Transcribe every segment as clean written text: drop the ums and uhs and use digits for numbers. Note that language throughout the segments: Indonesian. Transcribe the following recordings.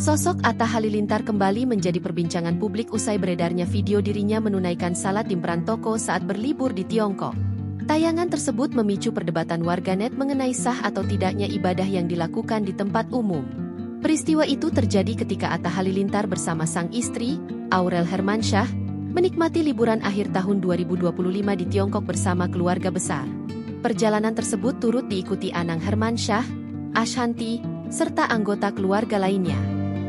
Sosok Atta Halilintar kembali menjadi perbincangan publik usai beredarnya video dirinya menunaikan salat di perantoko saat berlibur di Tiongkok. Tayangan tersebut memicu perdebatan warganet mengenai sah atau tidaknya ibadah yang dilakukan di tempat umum. Peristiwa itu terjadi ketika Atta Halilintar bersama sang istri, Aurel Hermansyah, menikmati liburan akhir tahun 2025 di Tiongkok bersama keluarga besar. Perjalanan tersebut turut diikuti Anang Hermansyah, Ashanti, serta anggota keluarga lainnya.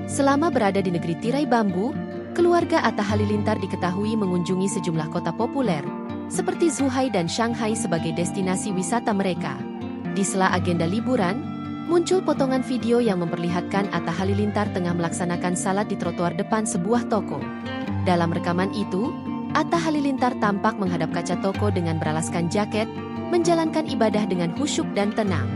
Selama berada di negeri tirai bambu, keluarga Atta Halilintar diketahui mengunjungi sejumlah kota populer, seperti Zhuhai dan Shanghai sebagai destinasi wisata mereka. Di sela agenda liburan, muncul potongan video yang memperlihatkan Atta Halilintar tengah melaksanakan salat di trotoar depan sebuah toko. Dalam rekaman itu, Atta Halilintar tampak menghadap kaca toko dengan beralaskan jaket, menjalankan ibadah dengan khusyuk dan tenang.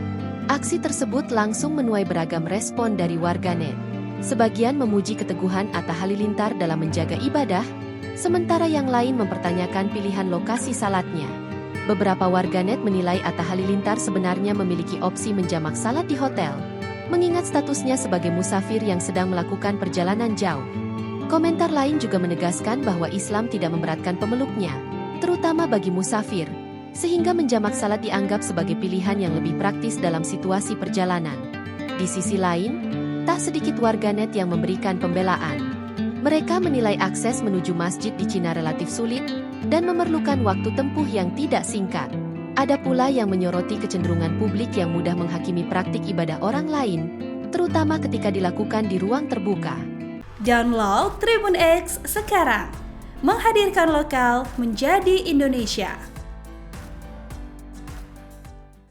Aksi tersebut langsung menuai beragam respon dari warganet. Sebagian memuji keteguhan Atta Halilintar dalam menjaga ibadah, sementara yang lain mempertanyakan pilihan lokasi salatnya. Beberapa warganet menilai Atta Halilintar sebenarnya memiliki opsi menjamak salat di hotel, mengingat statusnya sebagai musafir yang sedang melakukan perjalanan jauh. Komentar lain juga menegaskan bahwa Islam tidak memberatkan pemeluknya, terutama bagi musafir, sehingga menjamak salat dianggap sebagai pilihan yang lebih praktis dalam situasi perjalanan. Di sisi lain, tak sedikit warganet yang memberikan pembelaan. Mereka menilai akses menuju masjid di Cina relatif sulit dan memerlukan waktu tempuh yang tidak singkat. Ada pula yang menyoroti kecenderungan publik yang mudah menghakimi praktik ibadah orang lain, terutama ketika dilakukan di ruang terbuka. Download Tribun X sekarang, menghadirkan lokal menjadi Indonesia.